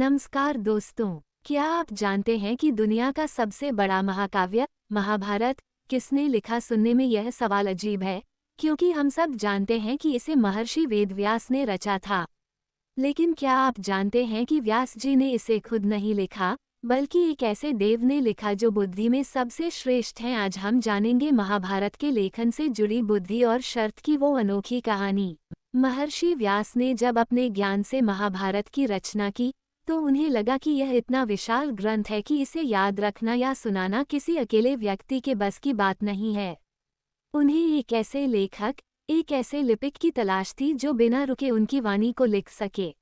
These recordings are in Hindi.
नमस्कार दोस्तों, क्या आप जानते हैं कि दुनिया का सबसे बड़ा महाकाव्य महाभारत किसने लिखा? सुनने में यह सवाल अजीब है, क्योंकि हम सब जानते हैं कि इसे महर्षि वेदव्यास ने रचा था। लेकिन क्या आप जानते हैं कि व्यास जी ने इसे खुद नहीं लिखा, बल्कि एक ऐसे देव ने लिखा जो बुद्धि में सबसे श्रेष्ठ हैं। आज हम जानेंगे महाभारत के लेखन से जुड़ी बुद्धि और शर्त की वो अनोखी कहानी। महर्षि व्यास ने जब अपने ज्ञान से महाभारत की रचना की, तो उन्हें लगा कि यह इतना विशाल ग्रंथ है कि इसे याद रखना या सुनाना किसी अकेले व्यक्ति के बस की बात नहीं है। उन्हें एक ऐसे लेखक, एक ऐसे लिपिक की तलाश थी जो बिना रुके उनकी वाणी को लिख सके।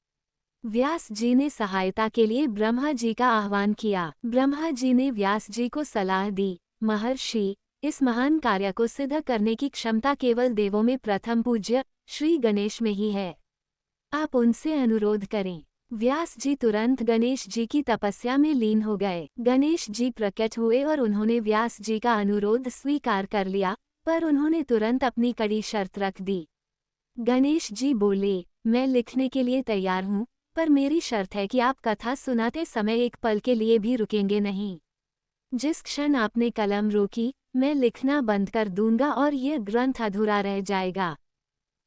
व्यास जी ने सहायता के लिए ब्रह्मा जी का आह्वान किया। ब्रह्मा जी ने व्यास जी को सलाह दी, महर्षि, इस महान कार्य को सिद्ध करने की क्षमता केवल देवों में प्रथम पूज्य श्री गणेश में ही है। आप उनसे अनुरोध करें। व्यास जी तुरंत गणेश जी की तपस्या में लीन हो गए। गणेश जी प्रकट हुए और उन्होंने व्यास जी का अनुरोध स्वीकार कर लिया, पर उन्होंने तुरंत अपनी कड़ी शर्त रख दी। गणेश जी बोले, मैं लिखने के लिए तैयार हूँ, पर मेरी शर्त है कि आप कथा सुनाते समय एक पल के लिए भी रुकेंगे नहीं। जिस क्षण आपने कलम रोकी, मैं लिखना बंद कर दूंगा और यह ग्रंथ अधूरा रह जाएगा।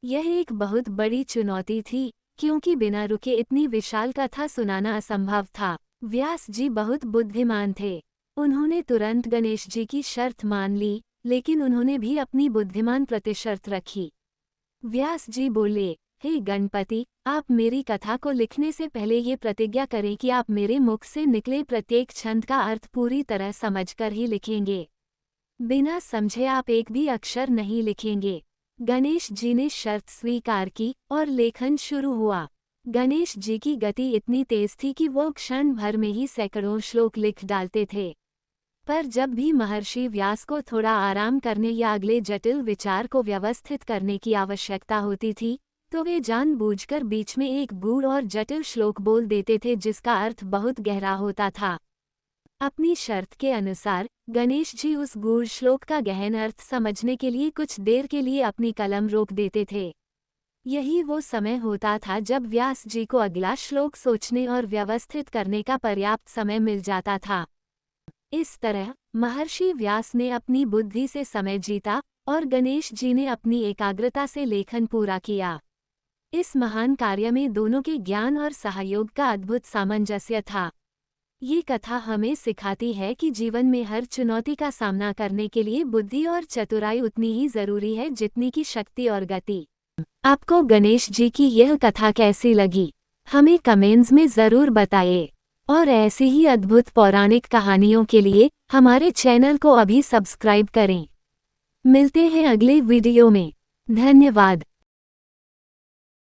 यह एक बहुत बड़ी चुनौती थी, क्योंकि बिना रुके इतनी विशाल कथा सुनाना असंभव था। व्यास जी बहुत बुद्धिमान थे। उन्होंने तुरंत गणेश जी की शर्त मान ली, लेकिन उन्होंने भी अपनी बुद्धिमान प्रतिशर्त रखी। व्यास जी बोले, हे गणपति, आप मेरी कथा को लिखने से पहले ये प्रतिज्ञा करें कि आप मेरे मुख से निकले प्रत्येक छंद का अर्थ पूरी तरह समझकर ही लिखेंगे। बिना समझे आप एक भी अक्षर नहीं लिखेंगे। गणेश जी ने शर्त स्वीकार की और लेखन शुरू हुआ। गणेश जी की गति इतनी तेज थी कि वो क्षण भर में ही सैकड़ों श्लोक लिख डालते थे। पर जब भी महर्षि व्यास को थोड़ा आराम करने या अगले जटिल विचार को व्यवस्थित करने की आवश्यकता होती थी, तो वे जानबूझकर बीच में एक गूढ़ और जटिल श्लोक बोल देते थे जिसका अर्थ बहुत गहरा होता था। अपनी शर्त के अनुसार गणेश जी उस गूढ़ श्लोक का गहन अर्थ समझने के लिए कुछ देर के लिए अपनी कलम रोक देते थे। यही वो समय होता था जब व्यास जी को अगला श्लोक सोचने और व्यवस्थित करने का पर्याप्त समय मिल जाता था। इस तरह महर्षि व्यास ने अपनी बुद्धि से समय जीता और गणेश जी ने अपनी एकाग्रता से लेखन पूरा किया। इस महान कार्य में दोनों के ज्ञान और सहयोग का अद्भुत सामंजस्य था। ये कथा हमें सिखाती है कि जीवन में हर चुनौती का सामना करने के लिए बुद्धि और चतुराई उतनी ही जरूरी है जितनी की शक्ति और गति। आपको गणेश जी की यह कथा कैसी लगी? हमें कमेंट्स में जरूर बताइए। और ऐसी ही अद्भुत पौराणिक कहानियों के लिए हमारे चैनल को अभी सब्सक्राइब करें। मिलते हैं अगले वीडियो में। धन्यवाद।